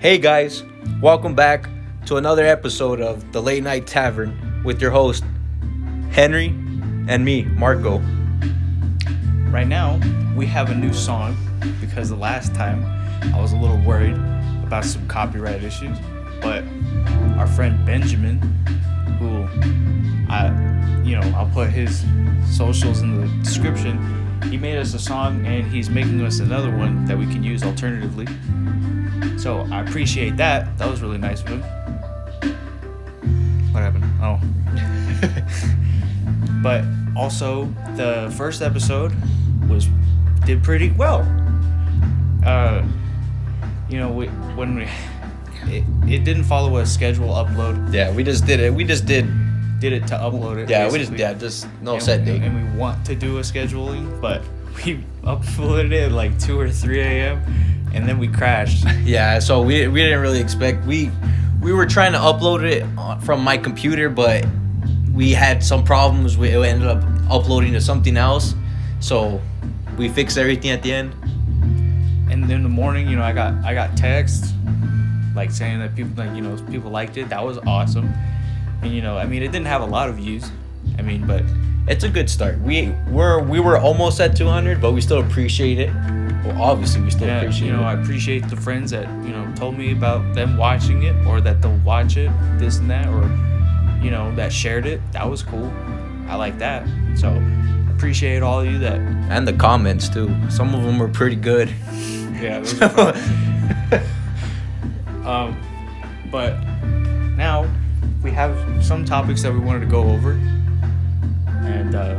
Hey guys, welcome back to another episode of the Late Night Tavern with your host, Henry, and me, Marco. Right now, we have a new song because the last time I was a little worried about some copyright issues, but our friend Benjamin, who I'll put his socials in the description, he made us a song and he's making us another one that we can use alternatively. So I appreciate that. That was really nice of him. What happened? Oh. But also, the first episode did pretty well. It didn't follow a schedule upload. Yeah, we just did it. We just did it to upload it. Yeah, basically. just no set date. And we want to do a scheduling, but we uploaded it at like 2 or 3 a.m. and then we crashed. Yeah, so we didn't really expect. We were trying to upload it from my computer, but we had some problems. We ended up uploading to something else, so we fixed everything at the end. And in the morning, I got texts like saying that people liked it. That was awesome. And it didn't have a lot of views. But it's a good start. We were almost at 200, but we still appreciate it. Well, obviously we still appreciate it. I appreciate the friends that told me about them watching it, or that they'll watch it, this and that, or that shared it. That was cool. I like that. So appreciate all of you that. And the comments too. Some of them were pretty good. Yeah, those are but now we have some topics that we wanted to go over, and I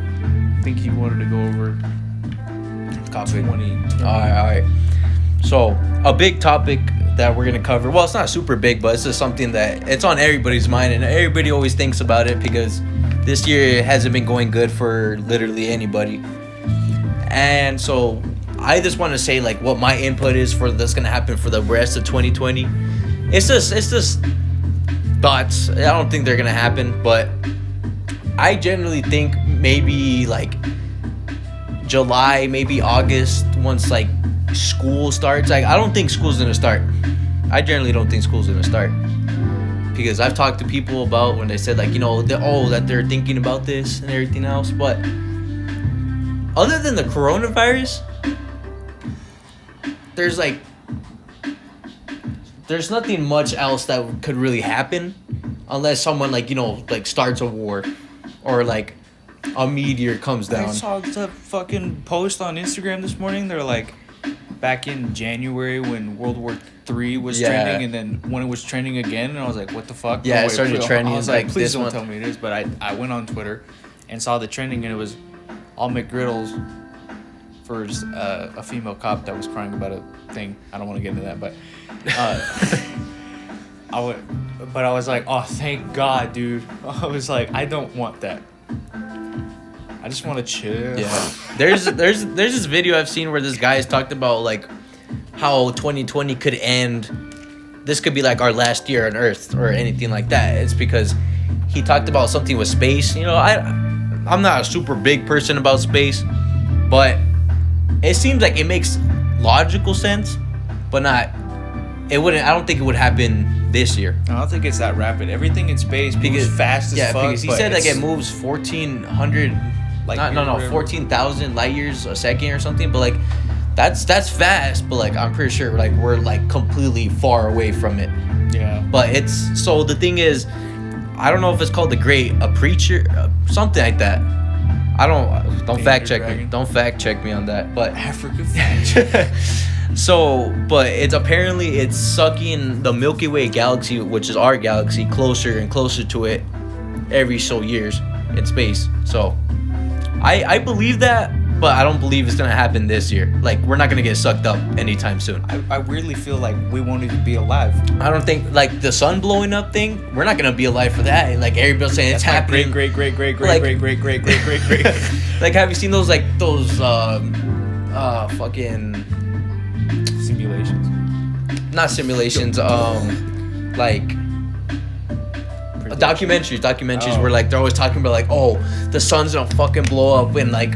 think you wanted to go over topic 20. All right. So a big topic that we're gonna cover. Well, it's not super big, but it's just something that it's on everybody's mind, and everybody always thinks about it because this year hasn't been going good for literally anybody. And so I just want to say like what my input is for that's gonna happen for the rest of 2020. It's just thoughts. I don't think they're gonna happen, but I generally think maybe like July, maybe August, once like school starts. Like I don't think school's gonna start. I generally don't think school's gonna start because I've talked to people about when they said like that they're thinking about this and everything else, but other than the coronavirus, there's nothing much else that could really happen unless someone like starts a war or like a meteor comes down. I saw the fucking post on Instagram this morning. They're like, back in January when World War III was trending, and then when it was trending again, and I was like, what the fuck? Yeah, it started trending. I was like, please don't tell me it is. But I went on Twitter and saw the trending, and it was all McGriddles for a female cop that was crying about a thing. I don't want to get into that, but I was like, oh, thank God, dude. I was like, I don't want that. I just want to chill. Yeah. There's this video I've seen where this guy has talked about like how 2020 could end. This could be like our last year on Earth or anything like that. It's because he talked about something with space. I'm not a super big person about space, but it seems like it makes logical sense, but it wouldn't. I don't think it would happen this year. I don't think it's that rapid. Everything in space moves fast as fuck. Because he said like it moves 1,400. 14,000 light years a second or something, but like that's fast, but like I'm pretty sure like we're like completely far away from it. Yeah. But so the thing is, I don't know if it's called the Great Preacher, something like that. Don't fact check me. Don't fact check me on that. But Africa fact check. So, but it's sucking the Milky Way galaxy, which is our galaxy, closer and closer to it every so years in space. So I believe that, but I don't believe it's gonna happen this year. Like we're not gonna get sucked up anytime soon. I weirdly feel like we won't even be alive. I don't think like the sun blowing up thing. We're not gonna be alive for that. Like everybody's saying it's happening. Great. Like, have you seen those fucking simulations? Not simulations. Like documentaries where like they're always talking about like, oh, the sun's gonna fucking blow up in like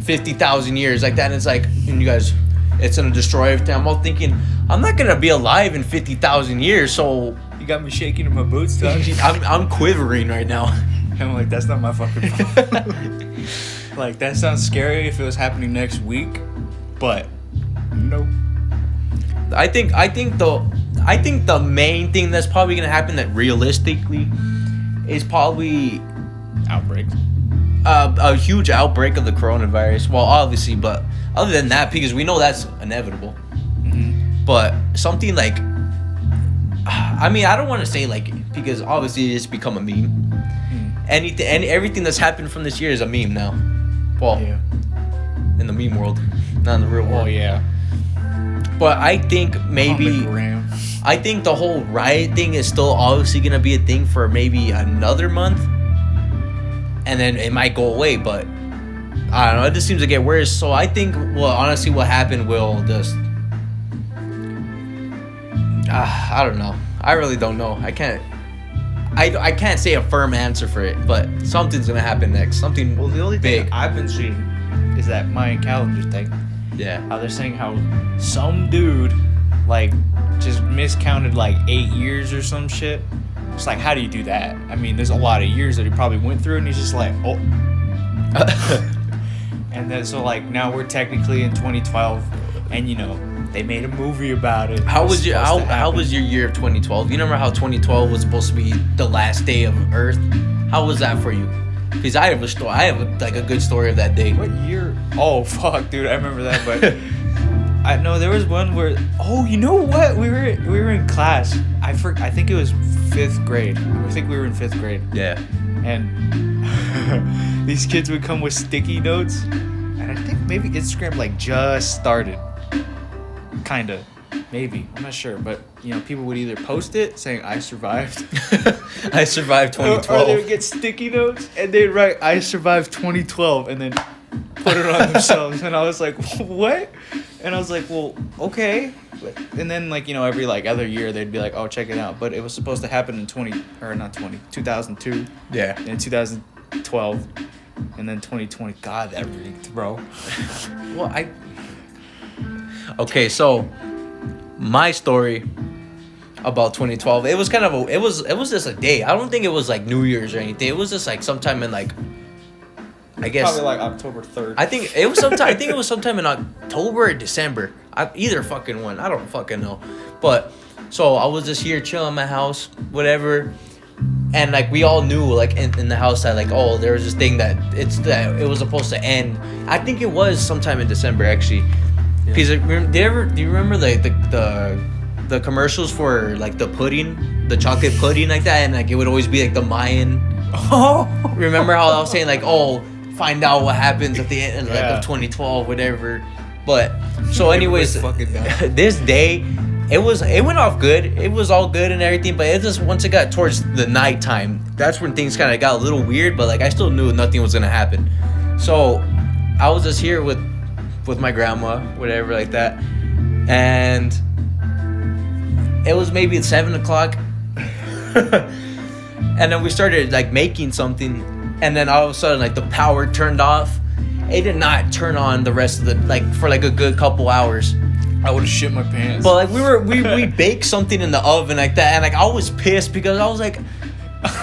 50,000 years like that, and it's like, and you guys, it's gonna destroy everything. I'm all thinking, I'm not gonna be alive in 50,000 years, so You got me shaking in my boots, dog. I'm quivering right now. I'm like, that's not my fucking problem. Like, that sounds scary if it was happening next week, but nope. I think the main thing that's probably gonna happen that realistically is probably Outbreaks. a huge outbreak of the coronavirus. Well, obviously, but other than that, because we know that's inevitable. Mm-hmm. But something like, I mean, I don't want to say like, because obviously it's become a meme. Anything and everything that's happened from this year is a meme now. Well, Yeah. in the meme world, not in the real world. Oh, yeah. But I think maybe, On the gram. I think the whole riot thing is still obviously gonna be a thing for maybe another month, and then it might go away. But I don't know. It just seems to get worse. So I think, well, honestly, what happened will just, I don't know. I really don't know. I can't say a firm answer for it, but something's gonna happen next. Something Well, the only big. thing I've been seeing is that Mayan calendar thing. Yeah. How they're saying how some dude, like, just miscounted, like, 8 years or some shit. It's like, how do you do that? I mean, there's a lot of years that he probably went through, and he's just like, oh. And then, so, like, now we're technically in 2012, and, you know, they made a movie about it. How was your Supposed to how happen. was your year of 2012? You remember how 2012 was supposed to be the last day of Earth? How was that for you? Because I have a story. I have like a good story of that day. What year? Oh, fuck, dude, I remember that, but I know there was one where, oh, you know what? We were in class. I think it was 5th grade. I think we were in 5th grade. Yeah. And these kids would come with sticky notes, and I think maybe Instagram like just started. Kinda. Maybe. I'm not sure. But, you know, people would either post it saying, I survived. I survived Or 2012. they would get sticky notes and they'd write, I survived 2012, and then put it on themselves. And I was like, what? And I was like, well, okay. And then, like, you know, every, like, other year they'd be like, oh, check it out. But it was supposed to happen in 2002. Yeah. And 2012. And then 2020. God, that reeked, bro. Well, Okay, so my story about 2012, it was kind of it was just a day. I don't think it was like New Year's or anything. It was just like sometime in like, I guess Probably like October 3rd. I think it was sometime. I think it was sometime in October or December. Either fucking one. I don't fucking know. But so I was just here chilling in my house, whatever. And like we all knew, like in the house that like, oh, there was this thing that it was supposed to end. I think it was sometime in December actually. Because do you remember the commercials for like the pudding, the chocolate pudding like that, and like it would always be like the Mayan. Oh, Remember how I was saying like, oh, find out what happens at the end like of 2012, whatever. But so anyways, this day, it went off good. It was all good and everything, but it just once it got towards the nighttime, that's when things kind of got a little weird. But like I still knew nothing was gonna happen. So I was just here with my grandma, whatever like that, and it was maybe at 7:00, and then we started like making something, and then all of a sudden like the power turned off. It did not turn on the rest of the like for like a good couple hours. I would have shit my pants. But like we baked something in the oven like that, and like I was pissed because I was like,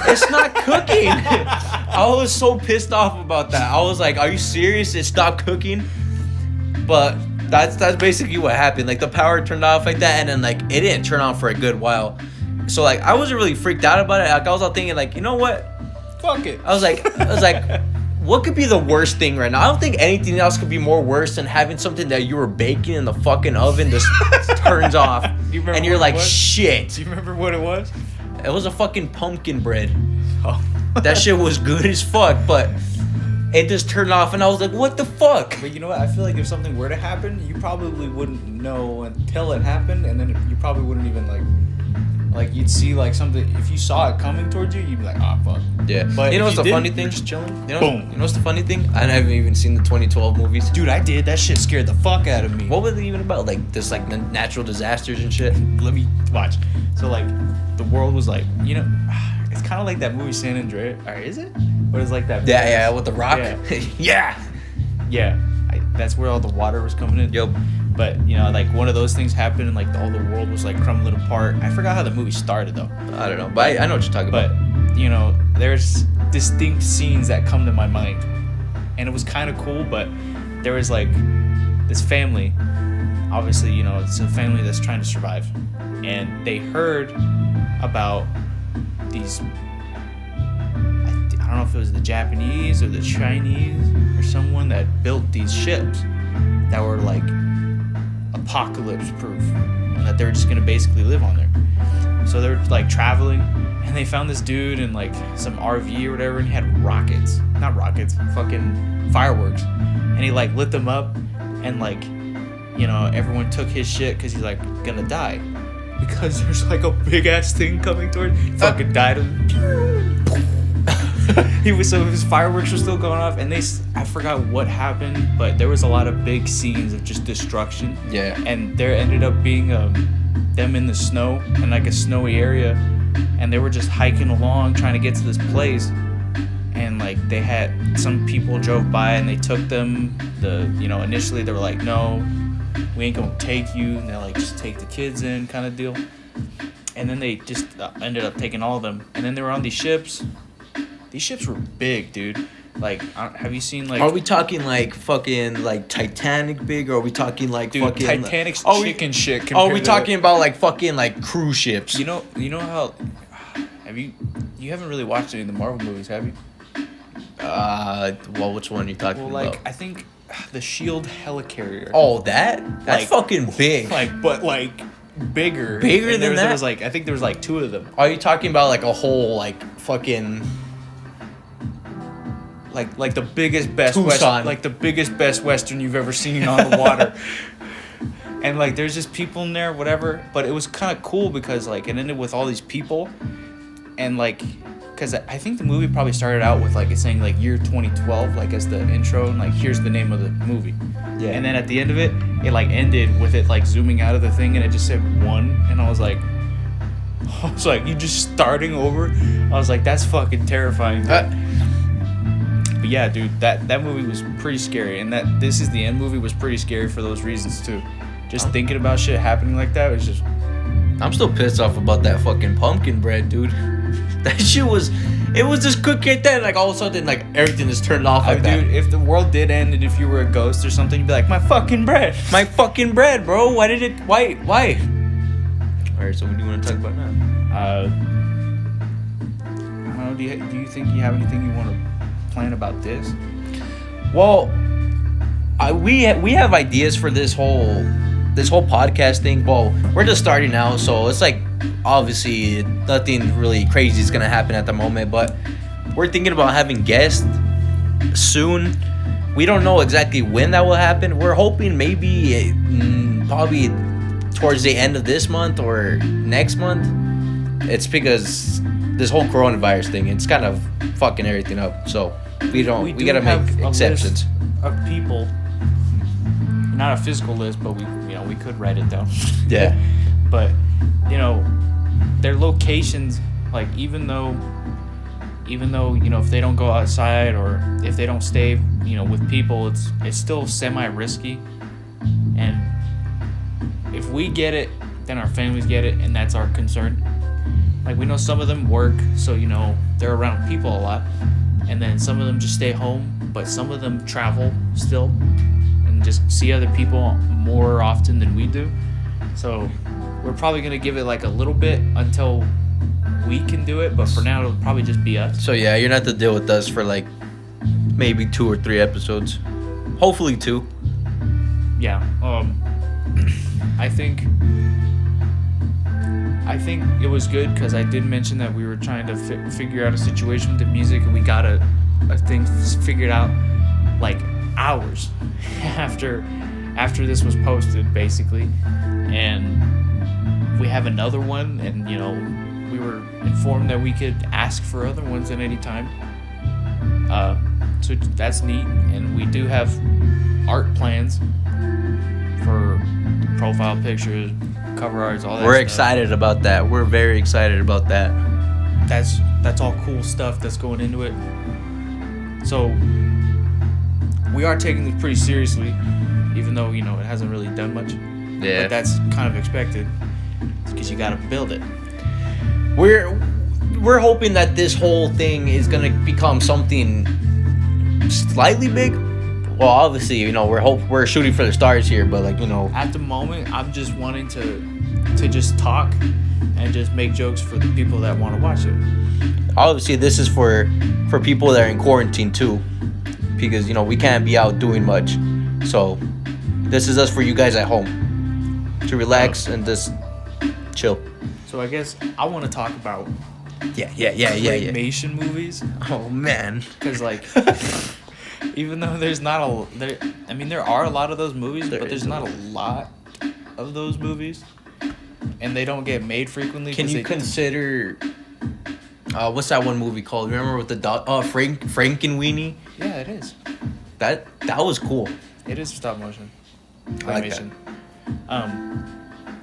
it's not cooking. I was so pissed off about that. I was like, are you serious? It stopped cooking. But that's basically what happened. Like the power turned off like that, and then like it didn't turn on for a good while. So like I wasn't really freaked out about it. Like I was all thinking like, you know what? Fuck it. I was like, what could be the worst thing right now? I don't think anything else could be more worse than having something that you were baking in the fucking oven just turns off, and you're like, shit. Do you remember what it was? It was a fucking pumpkin bread. Oh. That shit was good as fuck, but it just turned off, and I was like, what the fuck? But you know what? I feel like if something were to happen, you probably wouldn't know until it happened, and then you probably wouldn't even like you'd see like something. If you saw it coming towards you, you'd be like, ah, fuck. Yeah. But you know if what's the funny didn't, thing? you're just chilling. You know what's the funny thing? I haven't even seen the 2012 movies. Dude, I did. That shit scared the fuck out of me. What was it even about? Like this, like natural disasters and shit. Let me watch. So like, the world was like, you know, it's kind of like that movie San Andreas. Or is it? Or is like that? Yeah, with the rock. Yeah. Yeah. Yeah. That's where all the water was coming in. Yep. But you know, like one of those things happened, and like all the world was like crumbling apart. I forgot how the movie started though. I don't know, but I know what you're talking about. But you know, there's distinct scenes that come to my mind, and it was kind of cool. But there was like this family. Obviously, you know, it's a family that's trying to survive, and they heard about these. I don't know if it was the Japanese or the Chinese or someone that built these ships that were like apocalypse proof, and that they're just gonna basically live on there. So they're like traveling, and they found this dude in like some RV or whatever, and he had fucking fireworks, and he like lit them up, and like, you know, everyone took his shit because he's like gonna die because there's like a big ass thing coming toward him. Fucking died. So his fireworks were still going off, and I forgot what happened, but there was a lot of big scenes of just destruction. Yeah. And there ended up being them in the snow, in like a snowy area, and they were just hiking along trying to get to this place, and like they had some people drove by and they took them. Initially they were like, no, we ain't gonna take you, and they're like, just take the kids in, kind of deal. And then they just ended up taking all of them, and then they were on these ships. These ships were big, dude. Like, have you seen like? Are we talking like fucking like Titanic big, or are we talking like dude, fucking Titanic's chicken shit? Are we talking about like fucking like cruise ships? You know how? You haven't really watched any of the Marvel movies, have you? Well, which one are you talking about? Well, like I think the Shield helicarrier. Oh, that's like, fucking big. But bigger. Bigger than that. There was like, I think there was like 2 of them. Are you talking about like a whole like fucking? Like the biggest best Western you've ever seen on the water. And like there's just people in there, whatever, but it was kind of cool because like it ended with all these people, and like because I think the movie probably started out with like it's saying like year 2012 like as the intro, and like here's the name of the movie. Yeah. And then at the end of it like ended with it like zooming out of the thing, and it just said 1, and I was like you just starting over. I was like, that's fucking terrifying. But yeah, dude, that movie was pretty scary, and that This Is the End movie was pretty scary for those reasons too. Just thinking about shit happening like that was just. I'm still pissed off about that fucking pumpkin bread, dude. That shit was. It was just cooking like that, like all of a sudden, like everything is turned off like that. Dude, if the world did end and if you were a ghost or something, you'd be like, my fucking bread, bro. Why? All right, so what do you want to talk about now? I don't know. Do you think you have anything you want to plan about this? Well, we have ideas for this whole podcast thing. Well, we're just starting now, so it's like obviously nothing really crazy is gonna happen at the moment, but we're thinking about having guests soon. We don't know exactly when that will happen. We're hoping maybe probably towards the end of this month or next month. It's because this whole coronavirus thing, it's kind of fucking everything up. So we gotta make exceptions. Of people, not a physical list, but we could write it down. Yeah. But their locations, like even though if they don't go outside or if they don't stay with people, it's still semi-risky. And if we get it, then our families get it, and that's our concern. Like we know some of them work, so they're around people a lot, and then some of them just stay home, but some of them travel still and just see other people more often than we do. So we're probably gonna give it like a little bit until we can do it, but for now it'll probably just be us. So yeah, you're gonna have to deal with us for like maybe 2 or 3 episodes, hopefully 2. Yeah. I think it was good because I did mention that we were trying to figure out a situation with the music, and we got a thing figured out like hours after this was posted, basically. And we have another one, and we were informed that we could ask for other ones at any time. So that's neat, and we do have art plans for profile pictures, cover arts, all that. We're stuff. excited about that. We're very excited about that. That's all cool stuff that's going into it. So we are taking this pretty seriously. even though it hasn't really done much. Yeah. But that's kind of expected, because you got to build it. We're hoping that this whole thing is gonna become something slightly big. Well, obviously, we're shooting for the stars here, but At the moment, I'm just wanting to just talk and just make jokes for the people that want to watch it. obviously this is for people that are in quarantine too, because we can't be out doing much. So this is us for you guys at home to relax and just chill. So I guess I want to talk about Yeah. claymation movies. Oh man, Because even though there are a lot of those movies, but there's not a lot of those movies, and they don't get made frequently. Can you consider what's that one movie called? Remember with the dog? Frankenweenie? Yeah, it is. That was cool. It is stop motion. I like that.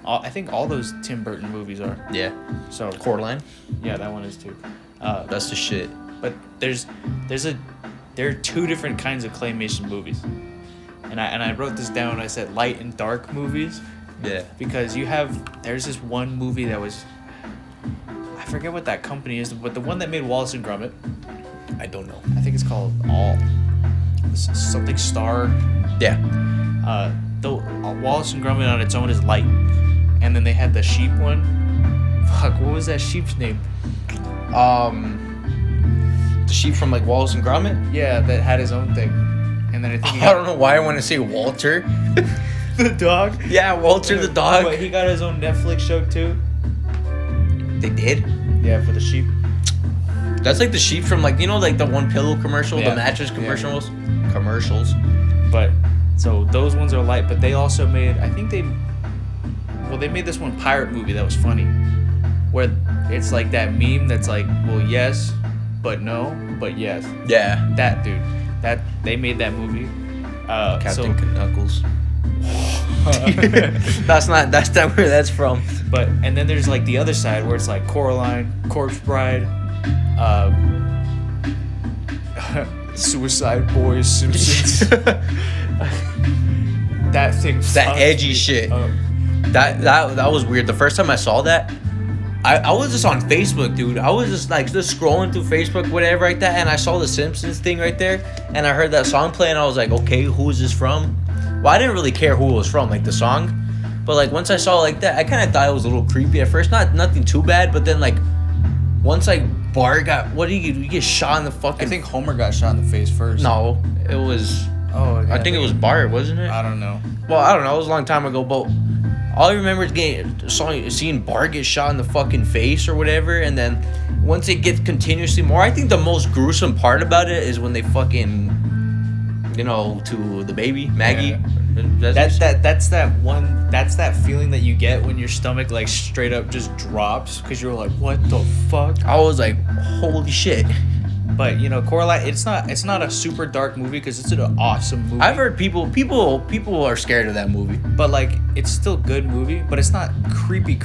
I think all those Tim Burton movies are. Yeah. So Coraline. yeah, that one is too. That's the shit. But there are two different kinds of claymation movies, and I wrote this down. I said light and dark movies. Yeah. Because there's this one movie that was, I forget what that company is, but the one that made Wallace and Gromit. I don't know. I think it's called something Star. Yeah. The Wallace and Gromit on its own is light, and then they had the sheep one. Fuck, what was that sheep's name? The sheep from Wallace and Gromit. Yeah, that had his own thing, and then I think I don't know why I want to say Walter. the dog. Yeah, Walter the dog. But he got his own Netflix show too. They did. Yeah, for the sheep. That's the sheep from the one pillow commercial, Yeah. the mattress Yeah. commercials. But so those ones are light, but they also made, they made this one pirate movie that was funny, where it's that meme that's well, yes, but no, but yes. Yeah. That dude, they made that movie. Captain Knuckles. That's not where that's from. But and then there's the other side where it's Coraline, Corpse Bride, Suicide Boys, Simpsons. That thing. That edgy shit. That was weird. The first time I saw that, I was just on Facebook, dude. I was just just scrolling through Facebook, whatever, like that, and I saw the Simpsons thing right there, and I heard that song play, and I was like, okay, who is this from? Well, I didn't really care who it was from, the song, but once I saw that, I kind of thought it was a little creepy at first. Nothing too bad, but then once Bart got, what did you get shot in the fucking? I think Homer got shot in the face first. No, it was. Oh, yeah, I think it was Bart, wasn't it? I don't know. Well, I don't know. It was a long time ago, but all I remember is seeing Bart get shot in the fucking face or whatever, and then once it gets continuously more, I think the most gruesome part about it is when they fucking, to the baby Maggie. Yeah. That's That's that feeling that you get when your stomach straight up just drops because you're what the fuck? I was like, holy shit. But Coraline, it's not a super dark movie because it's an awesome movie. I've heard people are scared of that movie, but it's still a good movie, but it's not creepy.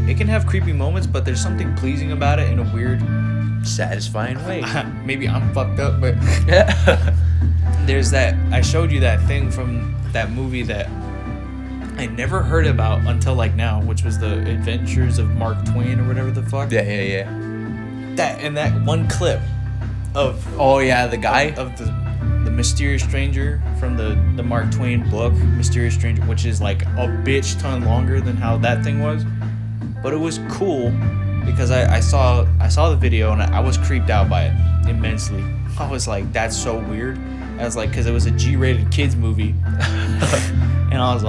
It can have creepy moments, but there's something pleasing about it in a weird, satisfying way. Maybe I'm fucked up, but there's that. I showed you that thing from that movie that I never heard about until now, which was the Adventures of Mark Twain or whatever the fuck. Yeah. That one clip of the guy of the mysterious stranger from the Mark Twain book, Mysterious Stranger, which is a bitch ton longer than how that thing was, but it was cool because I saw the video and I was creeped out by it immensely. I was that's so weird. I was because it was a G-rated kids movie, and I was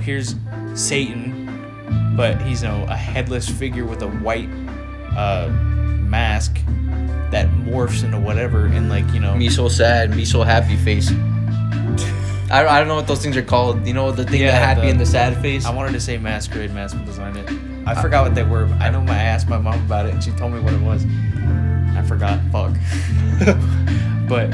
here's Satan, but he's a headless figure with a white mask that morphs into whatever, and me so sad, me so happy face. I don't know what those things are called. The thing that happy and the sad face. I wanted to say masquerade mask but designed it. I forgot what they were. I know I asked my mom about it and she told me what it was. I forgot. Fuck. But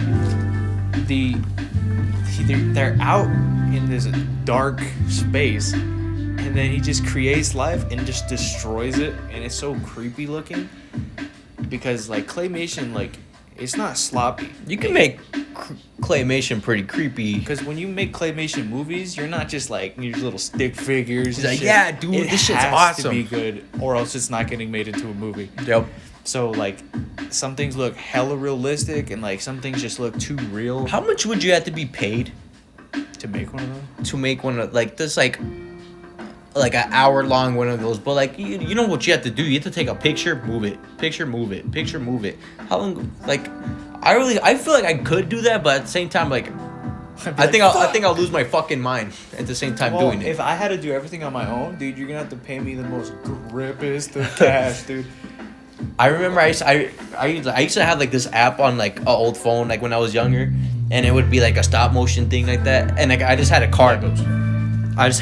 they're out in this dark space, and then he just creates life and just destroys it, and it's so creepy looking because claymation it's not sloppy. You can make claymation pretty creepy. Because when you make claymation movies, you're not just like these little stick figures. He's like, yeah, dude, this shit's awesome. To be good, or else it's not getting made into a movie. Yep. So like, some things look hella realistic, and like some things just look too real. How much would you have to be paid to make one of those? To make one of like this, like an hour-long one of those? But like, you know what you have to do? You have to take a picture, move it, picture, move it, picture, move it. How long? Like, I feel like I could do that, but at the same time, like, I think I'll lose my fucking mind at the same time doing it. If I had to do everything on my own, dude, you're gonna have to pay me the most grippest of cash, dude. I remember I used to have like this app on like an old phone, like when I was younger, and it would be like a stop motion thing like that, and like I just had a card. I just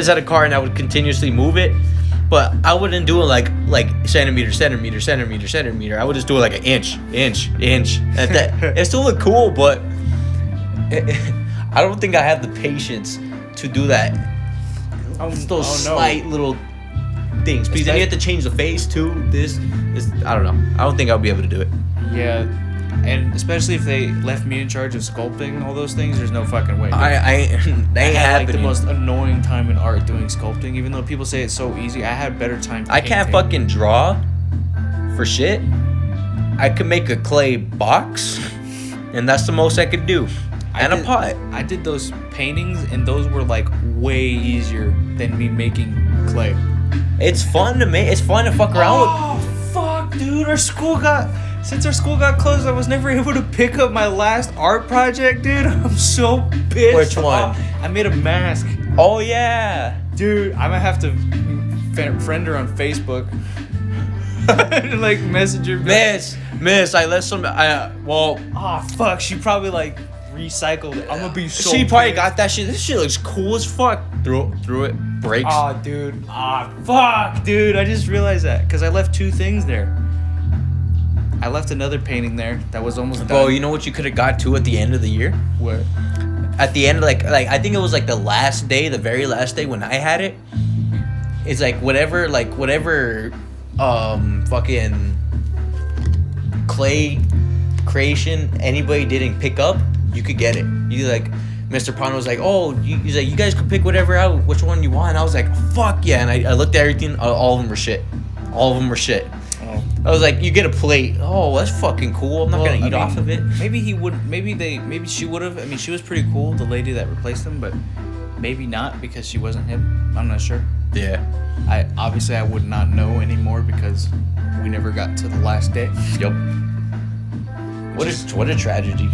had a card, and I would continuously move it, but I wouldn't do it like centimeter. I would just do it like an inch. And that it still looked cool, but I don't think I have the patience to do that. Those slight little things, because then you have to change the face too. I don't know. I don't think I'll be able to do it. Yeah, and especially if they left me in charge of sculpting all those things, there's no fucking way. I had like the most annoying time in art doing sculpting. Even though people say it's so easy, I had better time. I can't fucking draw for shit. I could make a clay box, and that's the most I could do. And a pot. I did those paintings, and those were like way easier than me making clay. It's fun to make. It's fun to fuck around with. Oh fuck, dude! Since our school got closed, I was never able to pick up my last art project, dude. I'm so pissed. Which one? I made a mask. Oh yeah, dude. I might have to friend her on Facebook. Like message her. Miss, I let some. Oh fuck! She probably like recycled it. I'm gonna be so. She probably got that shit. This shit looks cool as fuck. Threw it. Breaks. Oh, dude. Fuck, dude. I just realized that because I left 2 things there. I left another painting there that was almost done. Oh, you know what you could have got to at the end of the year? What? At the end, like I think it was like the very last day when I had it. It's like whatever, fucking clay creation anybody didn't pick up, you could get it. You like. Mr. Prano was like, oh, he's like, you guys could pick whatever out, which one you want. And I was like, fuck yeah. And I looked at everything, all of them were shit. All of them were shit. Oh. I was like, you get a plate. Oh, that's fucking cool. I'm not going to eat off of it. Maybe he would, maybe she would have. I mean, she was pretty cool, the lady that replaced him, but maybe not because she wasn't him. I'm not sure. Yeah. I would not know anymore because we never got to the last day. Yep. What a tragedy.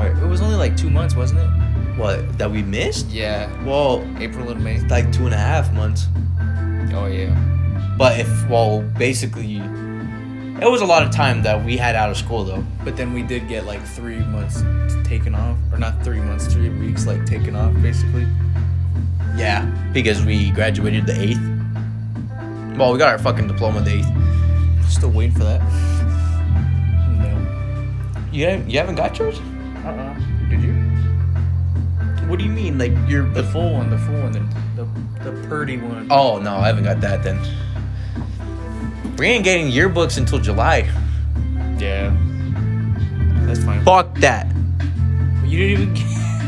It was only like 2 months, wasn't it? What, that we missed? Yeah. Well, April and May. Like 2.5 months. Oh yeah. But basically, it was a lot of time that we had out of school though. But then we did get like 3 months taken off, or not 3 months, 3 weeks like taken off basically. Yeah, because we graduated the 8th. Well, we got our fucking diploma the 8th. Still waiting for that. No. You haven't got yours? Did you? What do you mean? Like you're the full one, the purdy one. Oh no, I haven't got that then. We ain't getting yearbooks until July. Yeah. That's fine. Fuck that. You didn't even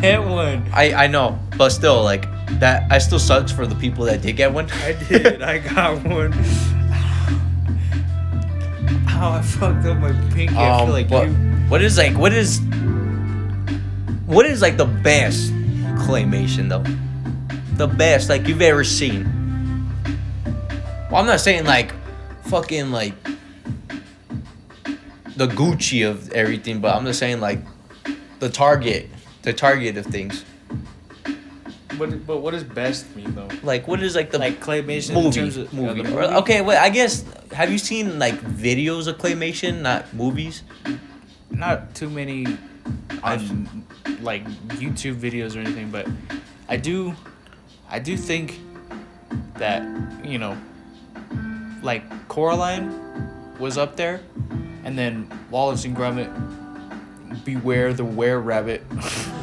get one. I know, but still, like that. I still sucks for the people that did get one. I did. I got one. Ow! I fucked up my pinky. I feel like What is like the best claymation though? The best like you've ever seen. Well, I'm not saying like fucking like the Gucci of everything, but I'm just saying like the target of things. But what does best mean though? Like what is like the claymation movie? In terms of, movie. The movie? Okay, well I guess have you seen like videos of claymation, not movies? Not too many on like YouTube videos or anything, but I do think that, you know, like Coraline was up there, and then Wallace and Gromit Beware the Were-Rabbit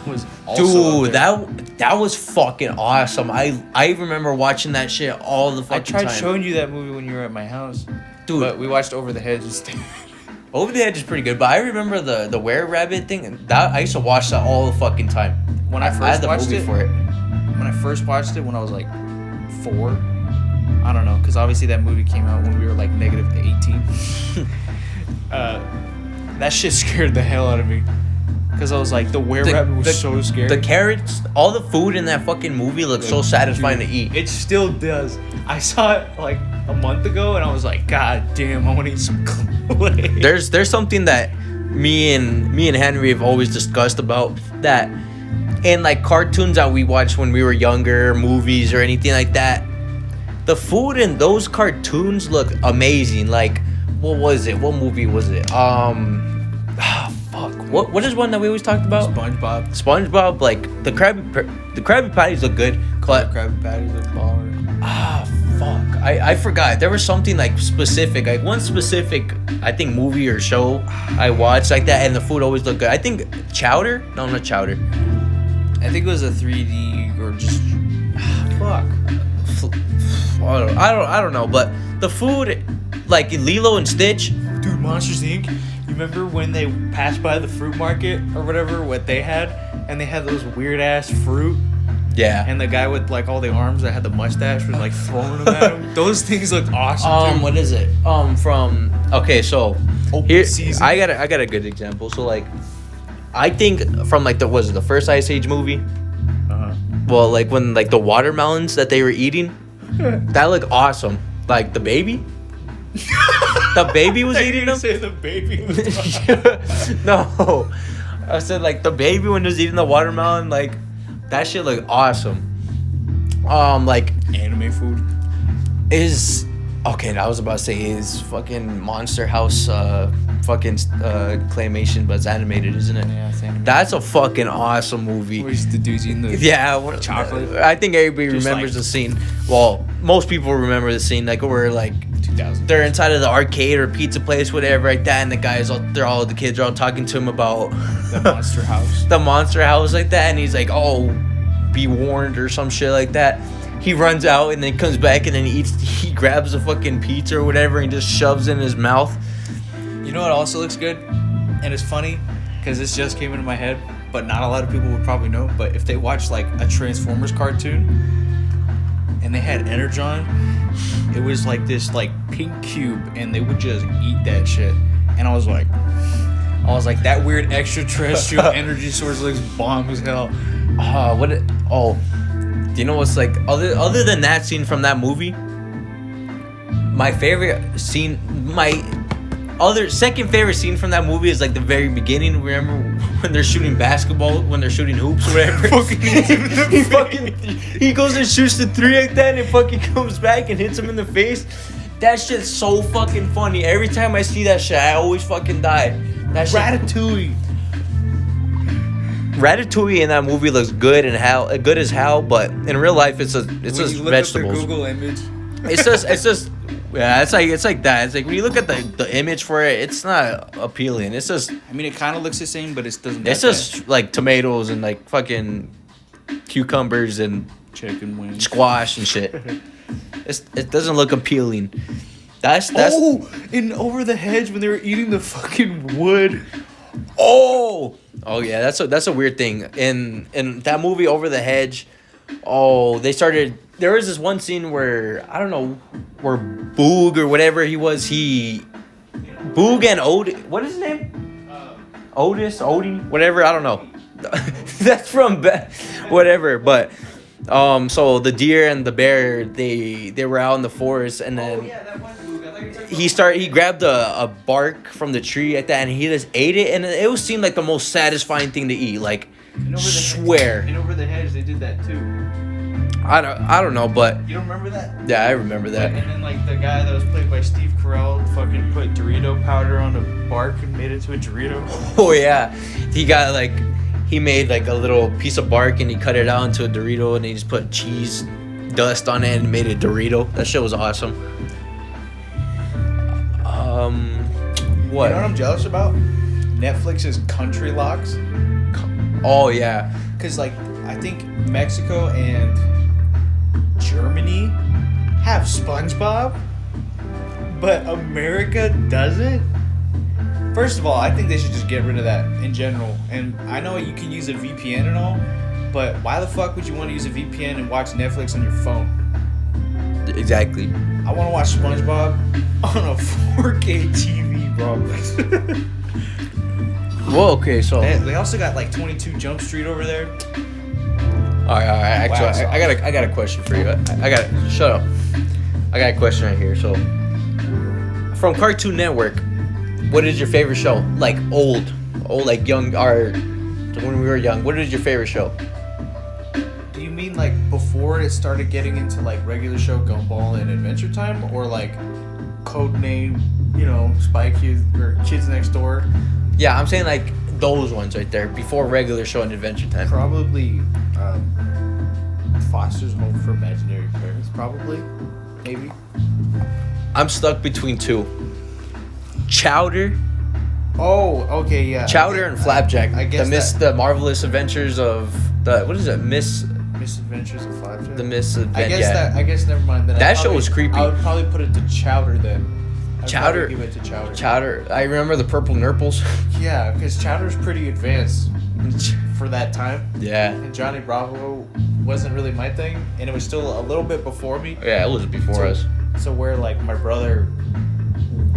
was also dude, that was fucking awesome. I remember watching that shit all the fucking time. I tried showing you that movie when you were at my house, dude, but we watched Over the Hedge instead. Over the Edge is pretty good, but I remember the Were Rabbit thing. That I used to watch that all the fucking time. When I had first the watched movie it, for it. when I first watched it when I was like 4, I don't know, because obviously that movie came out when we were like negative 18. That shit scared the hell out of me. Because I was like, the were-rabbit was so scary. The carrots, all the food in that fucking movie looks so satisfying to eat. It still does. I saw it like a month ago and I was like, God damn, I want to eat some clay. There's something that me and Henry have always discussed about that in like cartoons that we watched when we were younger, movies or anything like that. The food in those cartoons look amazing. Like, what was it? What movie was it? Fuck. What is one that we always talked about? SpongeBob. Like the Krabby Patties look good, but Krabby Patties look baller. Fuck. I forgot. There was something like specific, like one specific, I think movie or show I watched like that, and the food always looked good. I think Chowder. No, not Chowder. I think it was a 3D or just fuck. I don't know, but the food, like Lilo and Stitch. Dude, Monsters Inc. You remember when they passed by the fruit market or whatever, what they had? And they had those weird ass fruit. Yeah. And the guy with like all the arms that had the mustache was like throwing them at him. Those things look awesome. Too. What is it? From okay, so Open here season. I got a good example. So like, I think from like the first Ice Age movie. Well, like when like the watermelons that they were eating, that looked awesome. Like the baby. The baby was eating them. Say the baby was No, I said like the baby when it was eating the watermelon. Like that shit looked awesome. Like anime food is okay. I was about to say is fucking Monster House fucking claymation, but it's animated, isn't it? Yeah, it's animated. That's a fucking awesome movie. Where's the dudes eating the chocolate? I think everybody Just remembers like- the scene. Well, most people remember the scene. Like where like 2000. they're inside of the arcade or pizza place, whatever, like that, and the kids are all talking to him about The Monster House. the Monster House, like that, and he's like, "Oh, be warned" or some shit like that. He runs out and then comes back and then he grabs a fucking pizza or whatever and just shoves it in his mouth. You know what also looks good? And it's funny because this just came into my head, but not a lot of people would probably know. But if they watch like a Transformers cartoon and they had Energon, it was like this like pink cube and they would just eat that shit. And I was like, that weird extraterrestrial energy source looks bomb as hell. Do you know what's like other than that scene from that movie? My favorite scene, second favorite scene from that movie is like the very beginning. Remember when they're shooting basketball, when they're shooting hoops or whatever? He goes and shoots the 3 like that and it fucking comes back and hits him in the face. That shit's so fucking funny. Every time I see that shit, I always fucking die. That shit, Ratatouille in that movie looks good as hell, but in real life it's just vegetables. Up the Google image. It's just yeah, it's like that. It's like when you look at the image for it, it's not appealing. It's just, I mean, it kind of looks the same, but it doesn't. it's just like tomatoes and like fucking cucumbers and chicken wings, squash and shit. It doesn't look appealing. That's and Over the Hedge when they were eating the fucking wood. Oh yeah, that's a weird thing. In that movie Over the Hedge, there was this one scene where I don't know where Boog or whatever he was, Boog and Otis, what is his name? Odie, whatever, I don't know. That's from whatever, but so the deer and the bear they were out in the forest and then that one Boog. I thought you were talking he grabbed a bark from the tree like that and he just ate it and it seemed like the most satisfying thing to eat. Like, swear. And Over the Hedge they did that too. I don't know, but You don't remember that? yeah, I remember that. And then like the guy that was played by Steve Carell fucking put Dorito powder on a bark and made it to a Dorito. Oh yeah, he made like a little piece of bark and he cut it out into a Dorito and he just put cheese dust on it and made a Dorito. That shit was awesome. What? You know what I'm jealous about? Netflix's Country Locks. Oh yeah. Cause like I think Mexico and Germany have SpongeBob, but America doesn't. First of all, I think they should just get rid of that in general. And I know you can use a VPN and all, but why the fuck would you want to use a VPN and watch Netflix on your phone? Exactly. I want to watch SpongeBob on a 4K TV, bro. Well, okay, so They also got like 22 Jump Street over there. all right. Actually, Wow. I got a question for you. Shut up. I got a question right here. So, from Cartoon Network, what is your favorite show? Like old, like young, or when we were young. What is your favorite show? Do you mean like before it started getting into like regular show Gumball and Adventure Time, or like Codename, Spy Kids or Kids Next Door? Yeah, I'm saying like those ones right there before regular show and Adventure Time. Probably Foster's Home for Imaginary Parents. Probably, maybe. I'm stuck between two. Chowder. Oh, okay, yeah. Chowder and Flapjack. I guess the Marvelous Adventures of the Misadventures of Flapjack. The Miss. I guess never mind. Then That show was creepy. I would probably put it to Chowder then. Chowder. Give it to Chowder. Chowder. I remember the purple nurples. Yeah, because Chowder's pretty advanced for that time. Yeah. And Johnny Bravo wasn't really my thing, and it was still a little bit before me. Yeah, it was before us. So where like my brother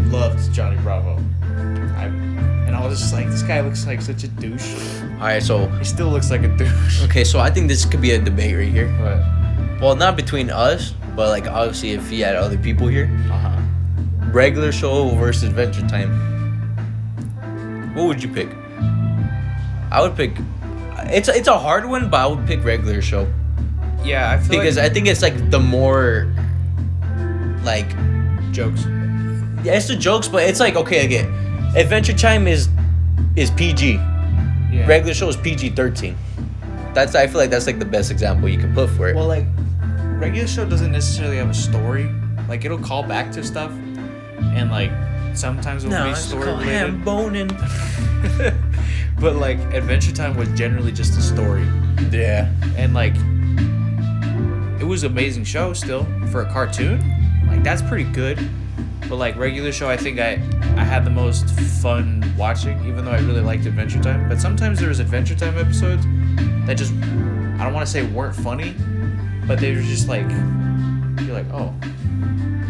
loved Johnny Bravo, and I was just like, this guy looks like such a douche. All right, so He still looks like a douche. okay, so I think this could be a debate right here. But Well, not between us, but like obviously if he had other people here. Regular show versus Adventure Time. What would you pick? I would pick. It's a hard one, but I would pick regular show yeah, I feel because like I think it's like the more like jokes. yeah, it's the jokes, but it's like okay. Adventure Time is PG. Yeah. Regular show is PG-13. I feel like that's like the best example you can put for it. Well, like regular show doesn't necessarily have a story. Like it'll call back to stuff, and like sometimes it'll be story related. boning. But like Adventure Time was generally just a story, Yeah. and like it was an amazing show still for a cartoon. Like that's pretty good. But like regular show, I think I had the most fun watching, even though I really liked Adventure Time. But sometimes there was Adventure Time episodes that just, I don't want to say weren't funny, but they were just like, you're like, oh,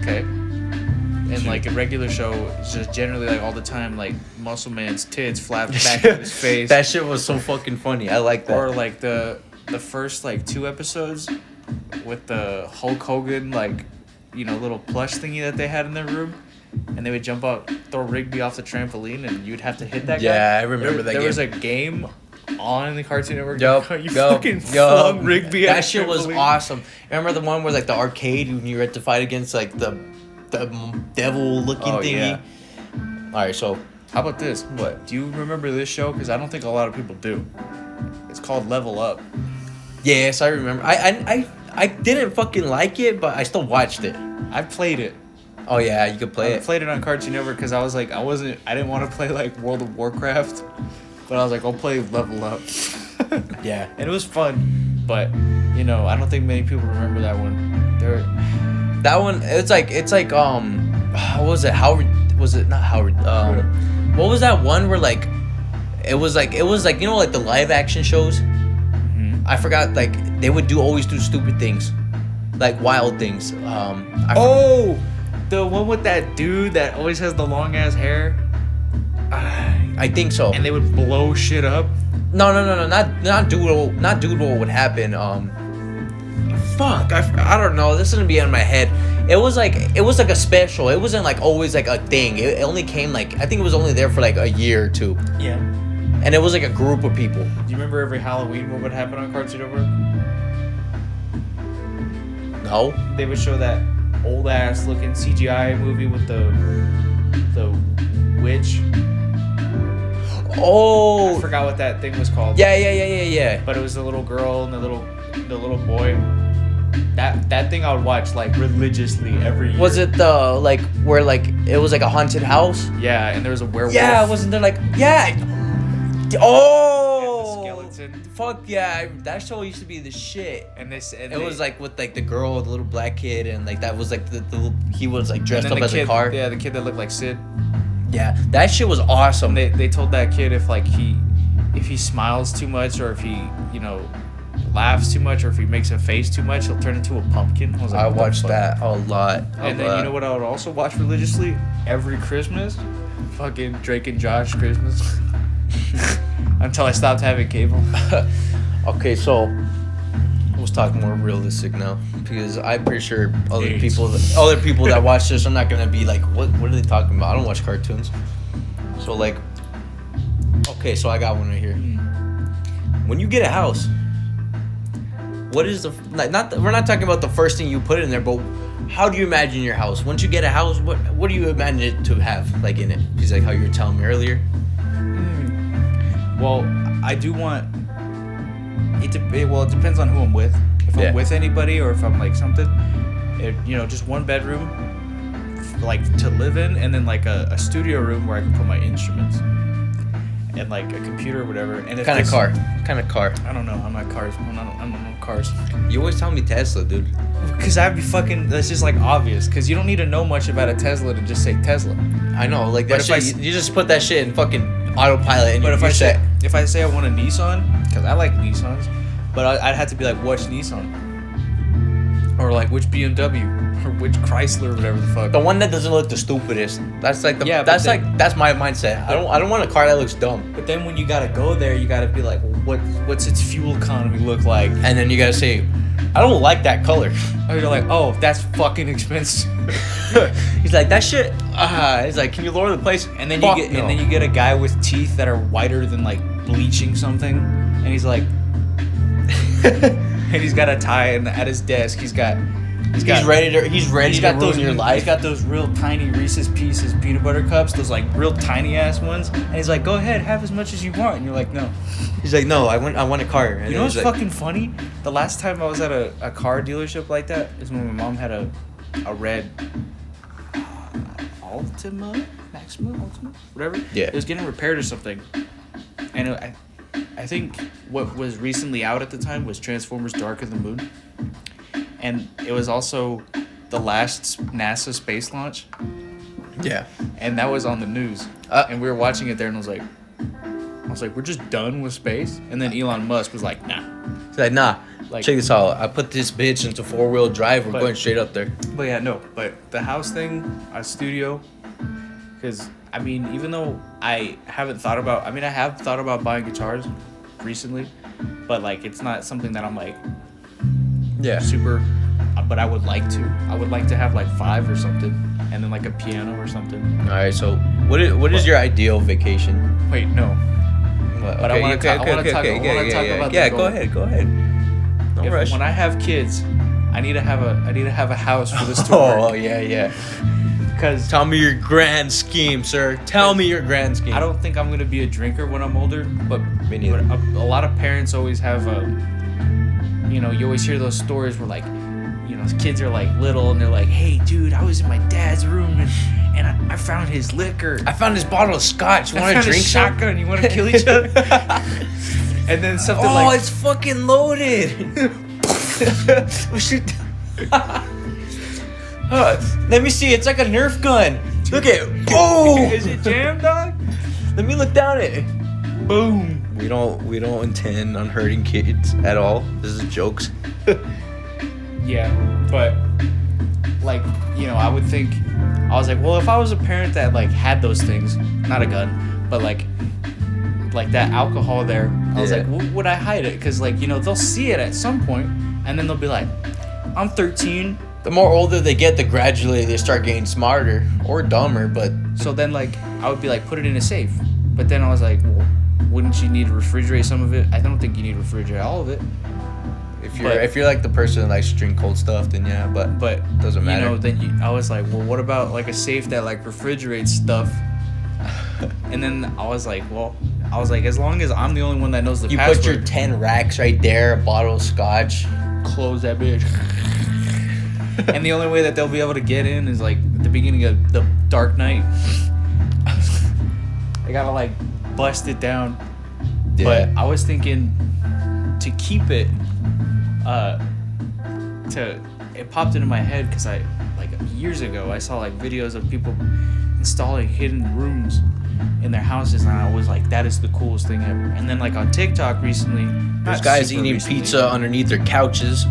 okay. And like a regular show is just generally like all the time, like Muscle Man's tits flap back in his face. That shit was so fucking funny. I like that. Or like the first like 2 episodes with the Hulk Hogan like, little plush thingy that they had in their room, and they would jump out, throw Rigby off the trampoline, and you'd have to hit that guy. Yeah, I remember that game. There was a game on the Cartoon Network. Yup. You fucking flung Rigby at That shit was trampoline. awesome. Remember the one where like the arcade when you had to fight against like the devil looking thingy? Yeah. Alright, so How about this? What? Do you remember this show? Because I don't think a lot of people do. It's called Level Up. yes, I remember. I didn't fucking like it, but I still watched it. I played it. Oh yeah, you could play I it. played it on Cartoon Network because I was like, I didn't want to play like World of Warcraft, but I was like, I'll play Level Up. Yeah. And it was fun, but I don't think many people remember that one. That one, it's like what was it? Howard, was it not Howard? What was that one where like it was like like the live action shows? Mm-hmm. I forgot, like they would always do stupid things, like wild things. The one with that dude that always has the long ass hair, I think so. and they would blow shit up. No, not Doodle. Not Doodle would happen. Fuck, I don't know. This isn't be in my head. It was like a special. It wasn't like always like a thing. It only came like, I think it was only there for like a year or two. Yeah. And it was like a group of people. Do you remember every Halloween what would happen on Cartoon Network? No. They would show that old ass looking CGI movie with the witch. Oh. I forgot what that thing was called. Yeah. But it was the little girl and the little boy. That thing I would watch like religiously every year. Was it the like where like it was like a haunted house? Yeah, and there was a werewolf. Yeah, wasn't there like Oh. And the skeleton. Fuck yeah, that show used to be the shit. It Was like with like the girl, the little black kid, and like that was like the he was like dressed and up then as the kid, a car. Yeah, the kid that looked like Sid. Yeah, that shit was awesome. They told that kid if he smiles too much, or if he laughs too much, or if he makes a face too much, he'll turn into a pumpkin. I was like, I watched that a lot. And then you know what I would also watch religiously every Christmas? Fucking Drake and Josh Christmas. Until I stopped having cable. Okay, so let's talk more realistic now, because I'm pretty sure other people that watch this are not gonna be like, what are they talking about? I don't watch cartoons. So like, okay, so I got one right here. When you get a house, what is we're not talking about the first thing you put in there, but how do you imagine your house? Once you get a house, what do you imagine it to have like in it? Because like how you were telling me earlier. Well, I do want it. It depends on who I'm with. If I'm with anybody, or if I'm like something, just one bedroom, like to live in, and then like a studio room where I can put my instruments, and like a computer or whatever. And if Kind of car. I don't know. I'm not cars. I don't know cars. You always tell me Tesla, dude. Because I'd be fucking. That's just like obvious. Because you don't need to know much about a Tesla to just say Tesla. I know, like that But shit. You just put that shit in fucking autopilot, and But you're set. if I say I want a Nissan, because I like Nissans, but I'd have to be like, which Nissan? Or like which BMW, or which Chrysler, or whatever the fuck. The one that doesn't look the stupidest. That's like that's my mindset. I don't want a car that looks dumb. But then when you gotta go there, you gotta be like, what's its fuel economy look like? And then you gotta say, I don't like that color. Or you're like, oh, that's fucking expensive. He's like, that shit. He's like, can you lower the price? And then you get a guy with teeth that are whiter than like bleaching something, and he's like, and he's got a tie, and at his desk he's ready to ruin your life. He's got those real tiny Reese's Pieces peanut butter cups, those like real tiny ass ones, and he's like, go ahead, have as much as you want, and you're like, no. He's like, no, I want a car. And you know what's fucking funny? The last time I was at a car dealership like that is when my mom had a red Maxima, whatever. Yeah. It was getting repaired or something, and I think what was recently out at the time was Transformers: Dark of the Moon, and it was also the last NASA space launch. Yeah. And that was on the news, and we were watching it there, and I was like, we're just done with space. And then Elon Musk was like, nah. He's like, nah. Check this out. I put this bitch into 4-wheel drive. We're going straight up there. But yeah, no. But the house thing, a studio, because I mean, even though I have thought about buying guitars recently, but like it's not something that I'm like, super. But I would like to. I would like to have like 5 or something, and then like a piano or something. All right. So what is your ideal vacation? Wait, no. What? But I want to talk about. Yeah, go ahead. No rush. When I have kids, I need to have a house for this to work. Oh yeah. Because tell me your grand scheme, sir. Tell me your grand scheme. I don't think I'm gonna be a drinker when I'm older, but me neither. A lot of parents always have you always hear those stories where like, kids are like little and they're like, hey dude, I was in my dad's room and I found his liquor. I found his bottle of scotch. You want to drink shotgun? You want to kill each other? And then something like, oh, it's fucking loaded. Let me see. It's like a Nerf gun. Look at it. Oh, is it jammed, dog? Let me look down it. Boom. We don't intend on hurting kids at all. This is jokes. Yeah, but like, I would think, I was like, well, if I was a parent that like had those things, not a gun, but like that alcohol there, I was like, well, would I hide it? Because like, they'll see it at some point, and then they'll be like, I'm 13. The more older they get, the gradually they start getting smarter or dumber. But so then like, I would be like, put it in a safe. But then I was like, well, wouldn't you need to refrigerate some of it? I don't think you need to refrigerate all of it. If you're like the person that likes to drink cold stuff, then yeah, but doesn't matter. I was like, well, what about like a safe that like refrigerates stuff? And then I was like, as long as I'm the only one that knows the password. You put your 10 racks right there, a bottle of scotch. Close that bitch. And the only way that they'll be able to get in is like at the beginning of the Dark Knight. I gotta like bust it down. Yeah. But I was thinking to keep it. It popped into my head because I like years ago, I saw like videos of people installing hidden rooms in their houses, and I was like, that is the coolest thing ever. And then like on TikTok recently, There's guys eating pizza underneath their couches.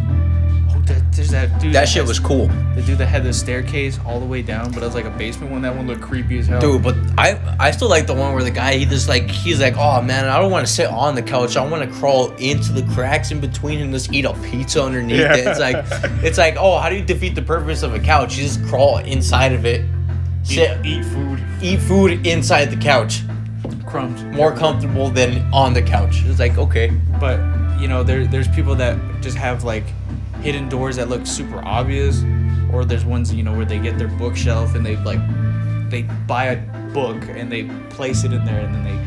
There's that dude. That shit was cool. The dude that had the staircase all the way down, but it was like a basement one. That one looked creepy as hell. Dude, but I still like the one where the guy, he's like, oh man, I don't want to sit on the couch. I want to crawl into the cracks in between and just eat a pizza underneath it. It's like, oh, how do you defeat the purpose of a couch? You just crawl inside of it. Eat food inside the couch. Crumbs. More comfortable than on the couch. It's like, okay. But, you know, there's people that just have like hidden doors that look super obvious, or there's ones, you know, where they get their bookshelf and they buy a book and they place it in there, and then they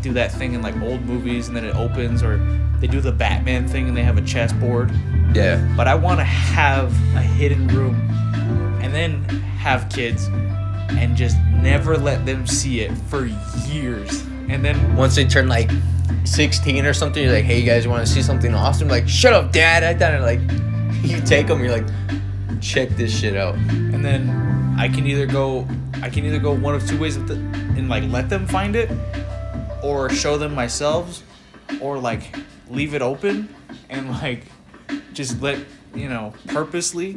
do that thing in like old movies and then it opens, or they do the Batman thing and they have a chessboard. Yeah. But I want to have a hidden room and then have kids and just never let them see it for years. And then once they turn like 16 or something, you're like, hey, you guys want to see something awesome? Like, shut up, Dad. I thought, like, you take them, you're like, check this shit out. And then I can either go one of two ways and like let them find it, or show them myself, or like leave it open and like just let, you know, purposely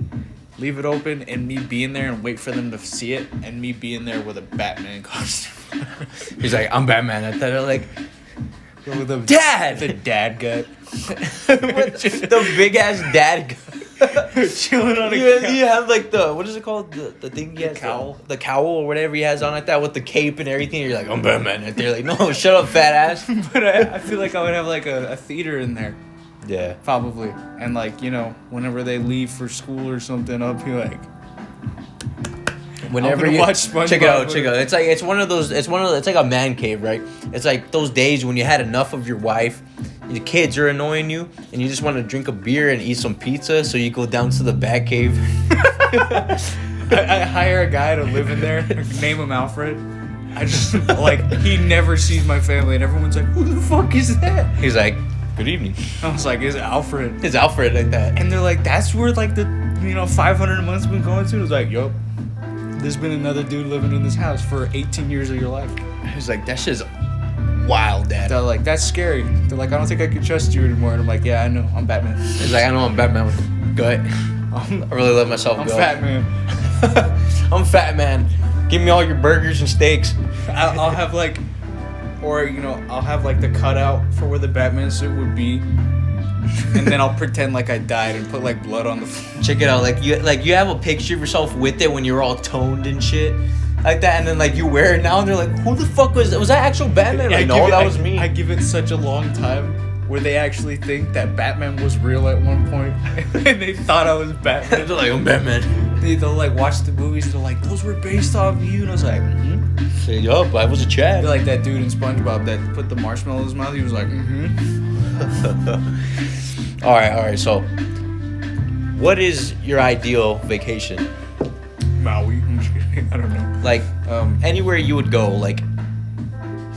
leave it open and me be in there and wait for them to see it, and me be in there with a Batman costume. He's like, I'm Batman. I thought, like, with the Dad! The dad gut. The big ass dad gut. Chilling on a couch. You have like what is it called? The thing he has, cowl. The cowl or whatever he has on like that with the cape and everything. You're like, I'm Batman. And they're like, no, shut up, fat ass. But I feel like I would have like a theater in there. Yeah. Probably. And like, you know, whenever they leave for school or something, I'll be like, whenever you watch SpongeBob, check it out. It's like a man cave, right? It's like those days when you had enough of your wife, your kids are annoying you, and you just want to drink a beer and eat some pizza, so you go down to the bat cave. I hire a guy to live in there, name him Alfred. I just, like, he never sees my family, and everyone's like, who the fuck is that? He's like, good evening. I was like, it's Alfred. It's Alfred, like that. And they're like, that's where, like, the, you know, 500 a month's been going to? I was like, yup. There's been another dude living in this house for 18 years of your life. He's like, that shit's wild, Dad. They're like, that's scary. They're like, I don't think I can trust you anymore. And I'm like, yeah, I know. I'm Batman. He's like, I know I'm Batman with the gut. I really let myself I'm go. Fat Man. I'm Fat Man. Give me all your burgers and steaks. I'll have like, or, you know, I'll have like the cutout for where the Batman suit would be. And then I'll pretend like I died and put like blood on the floor. Check it out, like you have a picture of yourself with it when you're all toned and shit, like that, and then like you wear it now, and they're like, "Who the fuck was that actual Batman?" Like, no, that was me. I give it such a long time where they actually think that Batman was real at one point, and they thought I was Batman. They're like, "I'm Batman." They'll like watch the movies and they're like, "Those were based off you," and I was like, "Mm-hmm." Say, yup, I was a Chad. They're like that dude in SpongeBob that put the marshmallow in his mouth. He was like, "Mm-hmm." All right. So, what is your ideal vacation? Maui. I'm just kidding. I don't know. Like, anywhere you would go, like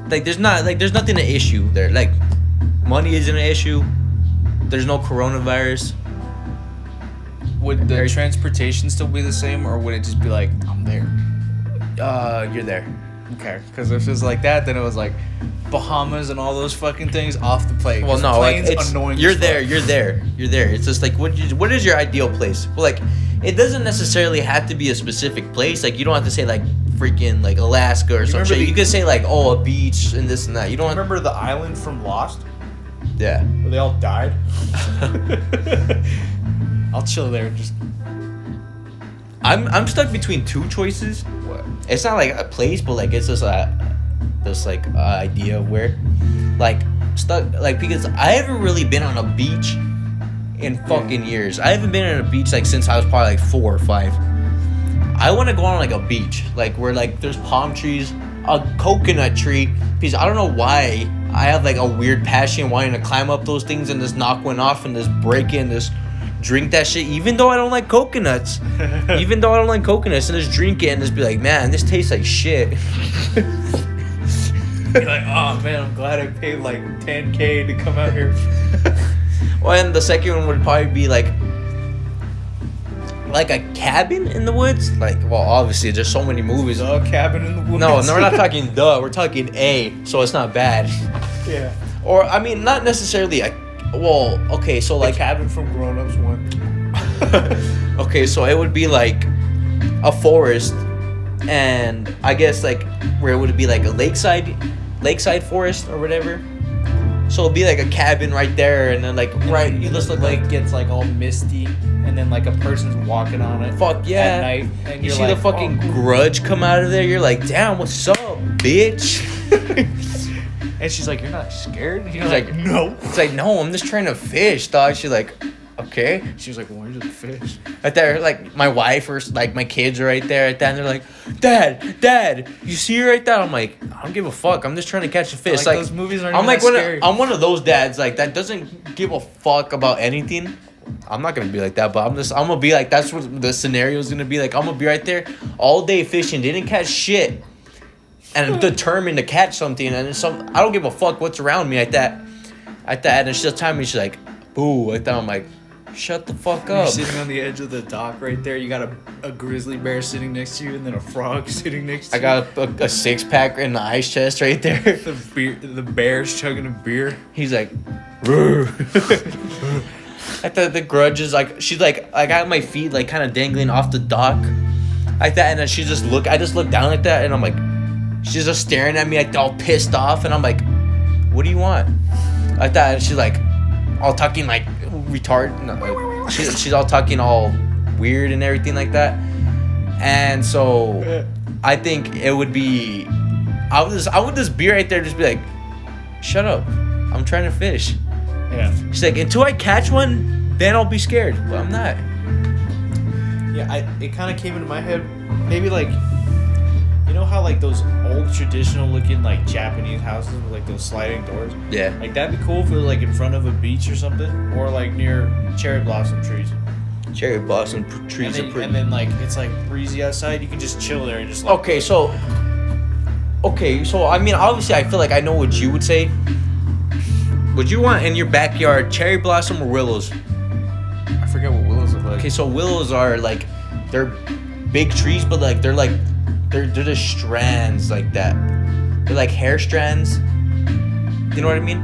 there's nothing to issue there. Like, money isn't an issue. There's no coronavirus. Would the transportation still be the same, or would it just be like, I'm there? You're there. Okay, because if it was like that, then it was like Bahamas and all those fucking things off the plane. Well, no, like, it's annoying. You're there. It's just like, what is your ideal place? Well, like, it doesn't necessarily have to be a specific place. Like, you don't have to say like freaking like Alaska or something. You could say like, oh, a beach and this and that. You don't remember the island from Lost? Yeah. Where they all died. I'll chill there. Just. I'm stuck between two choices. What? It's not like a place, but like it's just this like idea of where, like, stuck, like, because I haven't really been on a beach in fucking years. I haven't been on a beach like since I was probably like 4 or 5. I want to go on like a beach, like where like there's palm trees, a coconut tree, because I don't know why I have like a weird passion wanting to climb up those things and just knock one off and just break in, just drink that shit, even though I don't like coconuts. And just drink it and just be like, man, this tastes like shit. You're like, oh man, I'm glad I paid like $10K to come out here. Well, and the second one would probably be like like a cabin in the woods. Like, well, obviously there's so many movies. The cabin in the woods. No, we're not talking the. We're talking a. So it's not bad. Yeah. Or I mean, not necessarily a. Well, okay, so like Cabin from Grown Ups 1. Okay, so it would be like a forest, and I guess like where it would be like a lakeside forest or whatever. So it'd be like a cabin right there, and then like right, you just look like gets like all misty, and then like a person's walking on it. fuck yeah. At night, and You you're see like, the fucking oh, cool. grudge come out of there. You're like, damn, what's up, bitch? And she's like, "You're not scared?" And He's you're like, "No." It's like, no, I'm just trying to fish, dog. She's like, okay. She was like, "Why just fish?" Right there, like my wife or like my kids are right there, and they're like, Dad, you see her right there? I'm like, I don't give a fuck. I'm just trying to catch a fish. Like those movies aren't I'm even like that scary. I'm one of those dads like that doesn't give a fuck about anything. I'm not gonna be like that, but I'm gonna be like that's what the scenario is gonna be like. I'm gonna be right there all day fishing, didn't catch shit, and I'm determined to catch something. And I don't give a fuck what's around me like that. And she'll tell me, she's like, boo, like that. I'm like, shut the fuck You're up. sitting on the edge of the dock right there. You got a grizzly bear sitting next to you, and then a frog sitting next to I you. got a 6-pack in the ice chest right there. The bear's chugging a beer. He's like, at the grudge is like, she's like, I got my feet like kind of dangling off the dock like that, and then I just look down like that, and I'm like, she's just staring at me like all pissed off, and I'm like, what do you want? Like that, and she's like, all talking like retarded. No, like, she's all talking all weird and everything like that, and so I think it would be, I would just be right there, just be like, shut up, I'm trying to fish. Yeah. She's like, until I catch one, then I'll be scared. But I'm not. Yeah, it kind of came into my head, maybe like, you know how like those old traditional looking like Japanese houses with like those sliding doors? Yeah. Like that'd be cool if it was like in front of a beach or something, or like near cherry blossom trees. Cherry blossom trees are pretty. And then like it's like breezy outside, you can just chill there and just like. Okay, so I mean, obviously, I feel like I know what you would say. Would you want in your backyard cherry blossom or willows? I forget what willows look like. Okay, so willows are like, they're big trees, but like they're just strands like that. They're like hair strands. You know what I mean?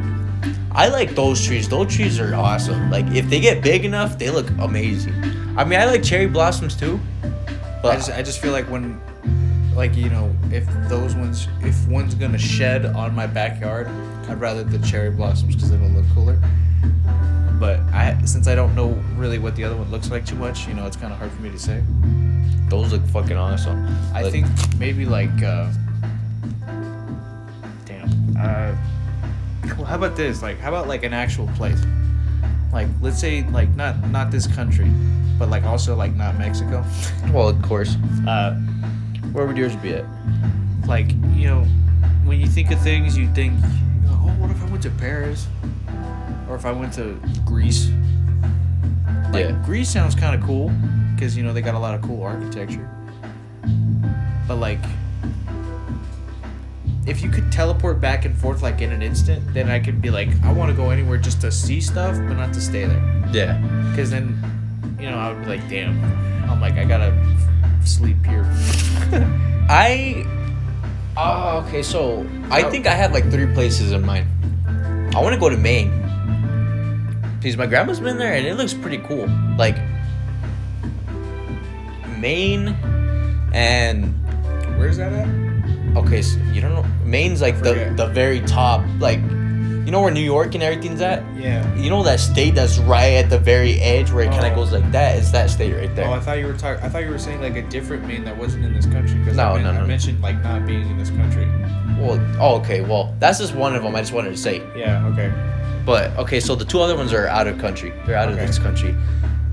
I like those trees. Those trees are awesome. Like if they get big enough, they look amazing. I mean, I like cherry blossoms too. But I just feel like when, like, you know, if one's gonna shed on my backyard, I'd rather the cherry blossoms because it'll look cooler. But since I don't know really what the other one looks like too much, you know, it's kind of hard for me to say. those look fucking awesome. I think maybe like, well, how about this? Like, how about like an actual place? Like, let's say like not this country, but like also like not Mexico. Well, of course. Where would yours be at? Like, you know, when you think of things, you think, oh, what if I went to Paris? Or if I went to Greece? Like, Yeah. Greece sounds kind of cool because, you know, they got a lot of cool architecture. But, like, if you could teleport back and forth, like, in an instant, then I could be like, I want to go anywhere just to see stuff, but not to stay there. Yeah. Because then, you know, I would be like, damn. I'm like, I gotta sleep here. Okay, so I think I have like 3 places in mind. I want to go to Maine because my grandma's been there and it looks pretty cool. Like Maine, and Where's that at? okay, so you don't know Maine's like the very top, like you know where New York and everything's at. Yeah. You know that state that's right at the very edge where it kind of goes like that. It's that state right there. Oh, I thought you were saying like a different Maine that wasn't in this country. Cause No. I mentioned like not being in this country. Well, okay, well that's just one of them. I just wanted to say. Yeah. Okay. But okay, so the 2 other ones are out of country. They're out of this country.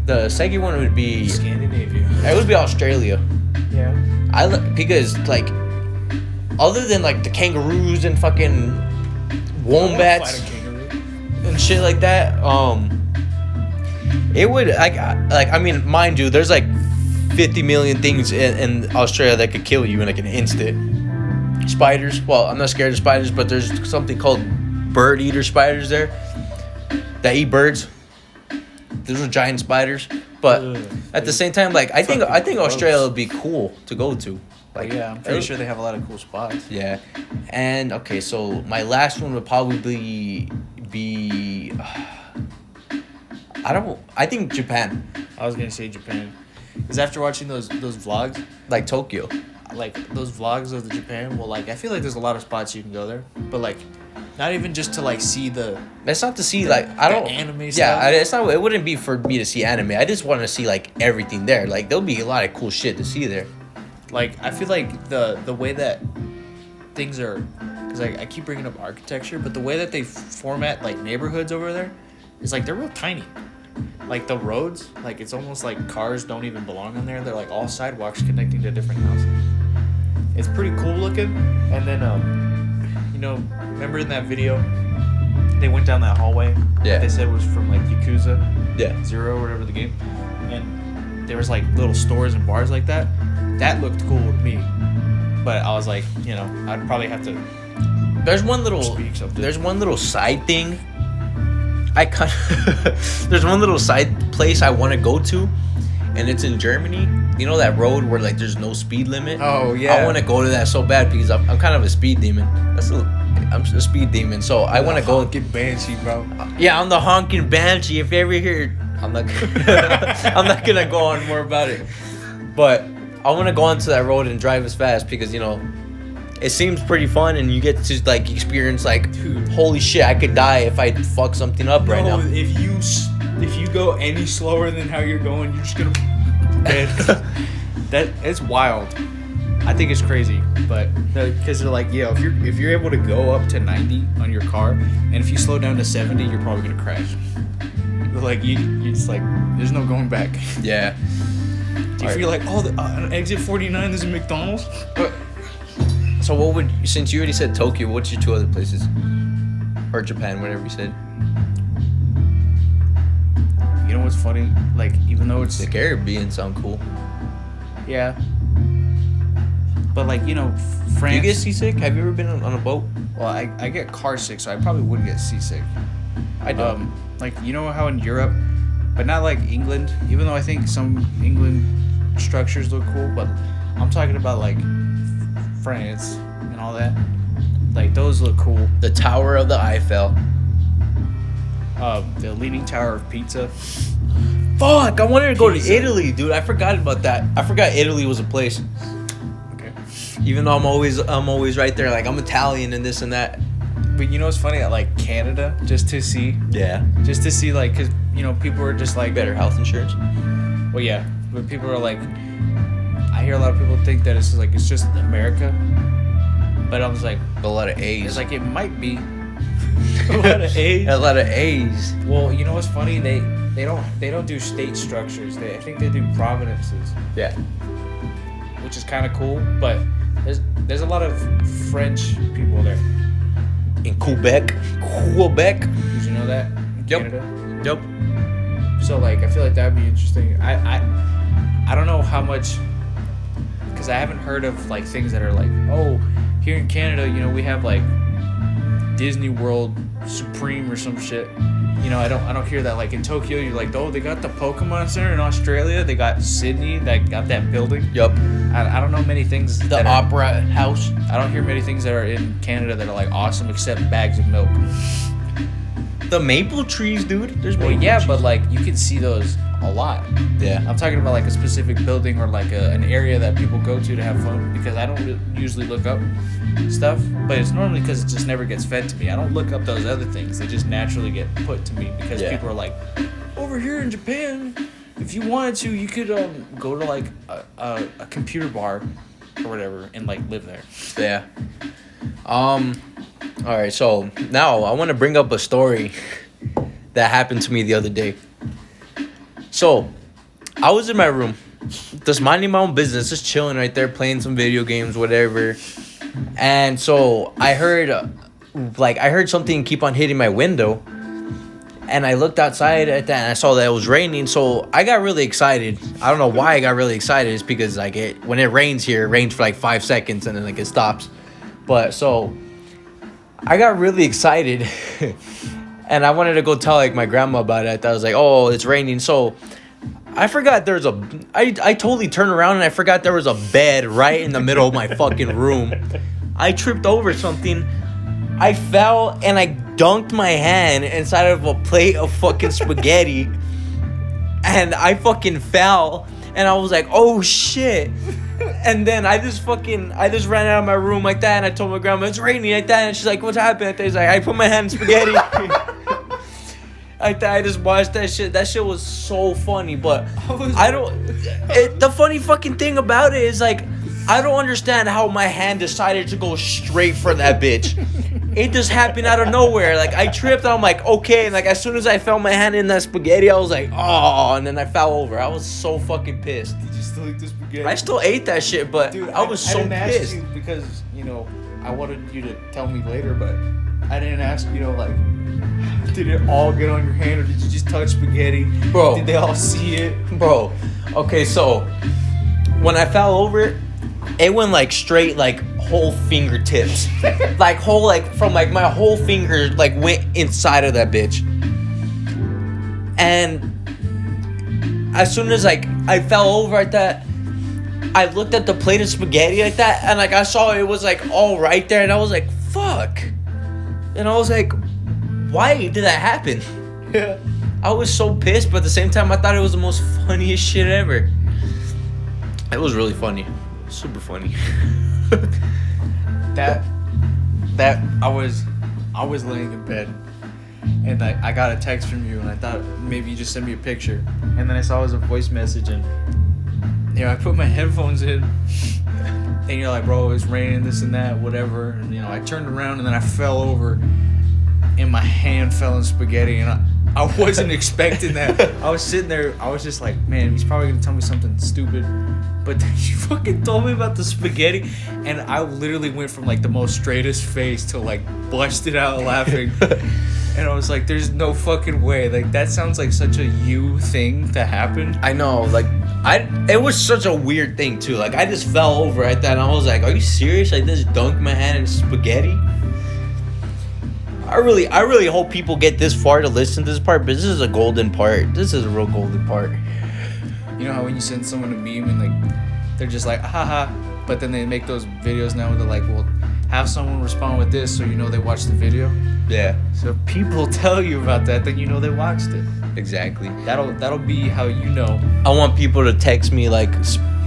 The second one would be Scandinavia. it would be Australia. Yeah. Because like other than like the kangaroos and fucking wombats Fight a kangaroo. and shit like that, it would I mean, mind you, there's like 50 million things in Australia that could kill you in like an instant. Spiders. Well, I'm not scared of spiders, but there's something called bird eater spiders there that eat birds. those are giant spiders. But at the same time, like I think Australia would be cool to go to. Like yeah, I'm pretty sure they have a lot of cool spots. Yeah, and okay, so my last one would probably be. I think Japan. I was gonna say Japan, because after watching those vlogs, Like Tokyo. like those vlogs of the Japan, well, like I feel like there's a lot of spots you can go there, but like not even just to like see the. It's not to see like I don't anime Yeah, stuff. it's not. It wouldn't be for me to see anime. I just want to see like everything there. Like there'll be a lot of cool shit to see there. Like I feel like the way that things are, because I keep bringing up architecture, but the way that they format like neighborhoods over there is like they're real tiny. Like the roads, like it's almost like cars don't even belong on there. They're like all sidewalks connecting to different houses. It's pretty cool looking. And then remember in that video they went down that hallway? Yeah. They said it was from like Yakuza Yeah. 0 or whatever the game. And there was like little stores and bars like that. That looked cool with me. But I was like, I'd probably have to There's one little. speak something. There's one little side thing. There's one little side place I want to go to, and it's in Germany. You know that road where like there's no speed limit? Oh, yeah. I want to go to that so bad because I'm kind of a speed demon. I'm a speed demon, so I want to go. Get Banshee, bro. Yeah, I'm the honking banshee. If you ever hear, I'm not. I'm not gonna go on more about it, but I want to go onto that road and drive as fast because it seems pretty fun and you get to like experience like, Dude. holy shit, I could die if I fuck something up right now. If you go any slower than how you're going, you're just gonna. That it's wild. I think it's crazy, but because they're like, if you're able to go up to 90 on your car, and if you slow down to 70, you're probably gonna crash. They're like you just like there's no going back. Yeah. If you're like, on exit 49 there's a McDonald's. So since you already said Tokyo, what's your two other places? Or Japan, whatever you said. You know what's funny? Like, even though it's The Caribbean sound cool. yeah, but like France. Do you get seasick? Have you ever been on a boat? Well, I get car sick, so I probably would get seasick. I don't. Like how in Europe, but not like England. Even though I think some England structures look cool, but I'm talking about like France and all that. Like those look cool. The Tower of the Eiffel. The Leaning Tower of Pizza. Fuck! I wanted to go to Pizza. Italy, dude. I forgot about that. I forgot Italy was a place. Okay. Even though I'm always right there. Like I'm Italian and this and that. But what's funny? I like Canada just to see like, cause people are just like Better health insurance. Well, yeah, but people are like, I hear a lot of people think that it's just America, but I was like, A lot of A's. it's like it might be a lot of A's. A lot of A's. Well, you know what's funny? They don't do state structures. I think they do provinces, Yeah. which is kind of cool. But there's a lot of French people there. In Quebec. Did you know that? In Yep. Canada? Yep. So like I feel like that'd be interesting. I don't know how much, because I haven't heard of like things that are like, oh, here in Canada, we have like Disney World Supreme or some shit. I don't hear that. Like in Tokyo, you're like, oh, they got the Pokemon Center. In Australia, they got Sydney that got that building. Yup. I don't know many things. The Opera House. I don't hear many things that are in Canada that are like awesome except bags of milk. The maple trees, dude. There's maple Well, yeah, trees. but like you can see those a lot. Yeah. I'm talking about like a specific building or like an area that people go to have fun, because I don't usually look up stuff, but it's normally because it just never gets fed to me. I don't look up those other things. They just naturally get put to me because Yeah. people are like, over here in Japan, if you wanted to, you could go to like a computer bar or whatever and like live there. Yeah. All right, so now I want to bring up a story that happened to me the other day. So, I was in my room, just minding my own business, just chilling right there, playing some video games, whatever. And so I heard something keep on hitting my window. And I looked outside at that and I saw that it was raining. So I got really excited. I don't know why I got really excited. It's because like when it rains here, it rains for like 5 seconds and then like it stops. But so I got really excited. And I wanted to go tell like my grandma about it. I was like, oh, it's raining. So I forgot there's a. I totally turned around and I forgot there was a bed right in the middle of my fucking room. I tripped over something. I fell and I dunked my hand inside of a plate of fucking spaghetti. And I fucking fell. And I was like, oh shit. And then I just ran out of my room like that. And I told my grandma, it's raining like that. And she's like, what's happening? She's like, I put my hand in spaghetti. Like that, I just watched that shit. That shit was so funny. But the funny fucking thing about it is like, I don't understand how my hand decided to go straight for that bitch. It just happened out of nowhere. Like, I tripped, and I'm like, okay. And, like, as soon as I felt my hand in that spaghetti, I was like, oh. And then I fell over. I was so fucking pissed. Did you still eat the spaghetti? I still ate that shit, but dude, I was so didn't pissed. ask you because, you know, I wanted you to tell me later, but I didn't ask, you know, like, did it all get on your hand, or did you just touch spaghetti? Bro. Did they all see it? Bro. Okay, so when I fell over, it went like straight like whole fingertips. Like whole like from like my whole finger like went inside of that bitch. And as soon as like I fell over like that, I looked at the plate of spaghetti like that, and like I saw it was like all right there, and I was like, fuck. And I was like, why did that happen? Yeah. I was so pissed, but at the same time I thought it was the most funniest shit ever. It was really funny. Super funny. that I was laying in bed, and I got a text from you, and I thought maybe you just sent me a picture, and then I saw it was a voice message, and you know, I put my headphones in, and you're like, bro, it's raining, this and that, whatever, and you know, I turned around and then I fell over, and my hand fell in spaghetti, and I wasn't expecting that. I was sitting there, I was just like, man, he's probably gonna tell me something stupid. But then you fucking told me about the spaghetti, and I literally went from like the most straightest face to like busted out laughing. And I was like, there's no fucking way. Like, that sounds like such a you thing to happen. I know, like, it was such a weird thing too. Like, I just fell over at that, and I was like, are you serious? Like, just dunked my hand in spaghetti? I really hope people get this far to listen to this part, but this is a golden part. This is a real golden part. You know how when you send someone a meme and like they're just like haha, but then they make those videos now where they're like, well, have someone respond with this so you know they watched the video. Yeah. So if people tell you about that, then you know they watched it. Exactly. That'll be how you know. I want people to text me like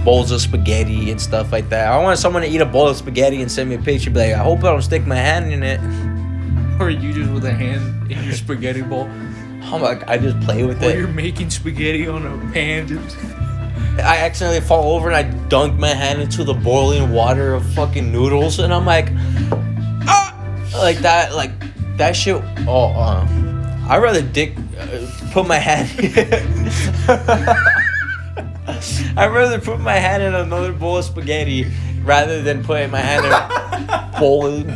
bowls of spaghetti and stuff like that. I want someone to eat a bowl of spaghetti and send me a picture, be like, I hope I don't stick my hand in it. Or you just with a hand in your spaghetti bowl. I'm like, I just play with Or it. you're making spaghetti on a pan. I accidentally fall over and I dunk my hand into the boiling water of fucking noodles, and I'm like, ah, like that shit. I'd rather put my hand. I'd rather put my hand in another bowl of spaghetti rather than putting my hand in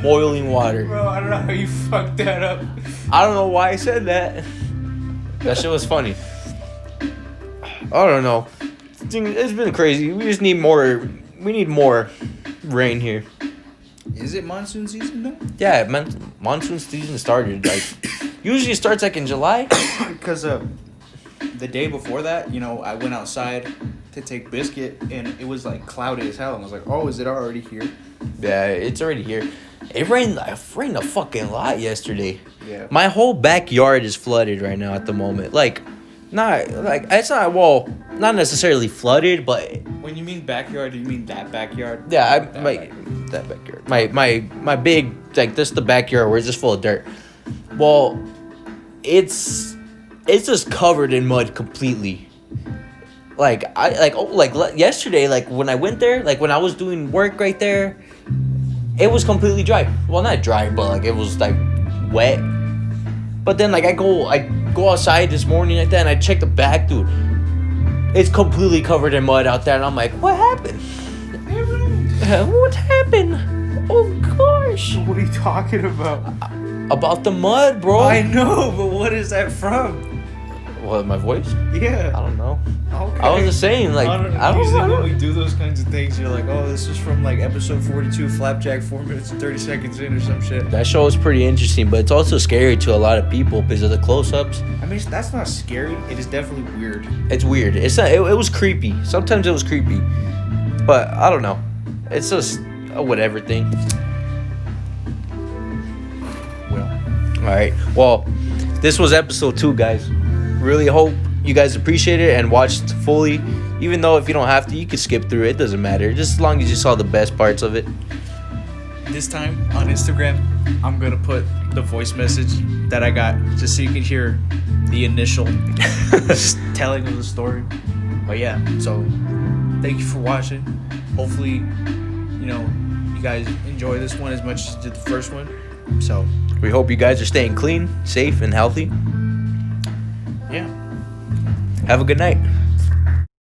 boiling water. Bro, I don't know how you fucked that up. I don't know why I said that. That shit was funny. I don't know. It's been crazy. We just need more. We need more rain here. Is it monsoon season though? Yeah, monsoon season started. Like, usually it starts like in July. Because the day before that, you know, I went outside to take Biscuit, and it was like cloudy as hell. And I was like, oh, is it already here? Yeah, it's already here. It rained a fucking lot yesterday. Yeah. My whole backyard is flooded right now at the moment. Like, it's not, well, not necessarily flooded, but When you mean backyard, do you mean that backyard? yeah, that backyard. My big, like, this is the backyard where it's just full of dirt. Well, it's just covered in mud completely. Yesterday, like when I went there, like when I was doing work right there, it was completely dry. Well, not dry, but like it was like wet. But then like I go outside this morning like that, and I check the back, dude. It's completely covered in mud out there, and I'm like, what happened? What happened? Oh gosh. What are you talking about? About the mud, bro. I know, but what is that from? What, my voice? Yeah. I don't know. Okay. I was just saying, like, I don't Usually know. when we do those kinds of things, you're like, oh, this is from like episode 42, Flapjack, 4 minutes and 30 seconds in or some shit. That show is pretty interesting, but it's also scary to a lot of people because of the close-ups. I mean, that's not scary. It is definitely weird. It's weird. It's not. It was creepy. Sometimes it was creepy, but I don't know. It's just a whatever thing. Well, All right. Well, this was episode 2, guys. Really hope you guys appreciate it and watched fully. Even though if you don't have to, you can skip through it. It doesn't matter. Just as long as you saw the best parts of it. this time on Instagram, I'm going to put the voice message that I got just so you can hear the initial telling of the story. But yeah, so thank you for watching. Hopefully, you guys enjoy this one as much as you did the first one. So We hope you guys are staying clean, safe, and healthy. yeah. Have a good night.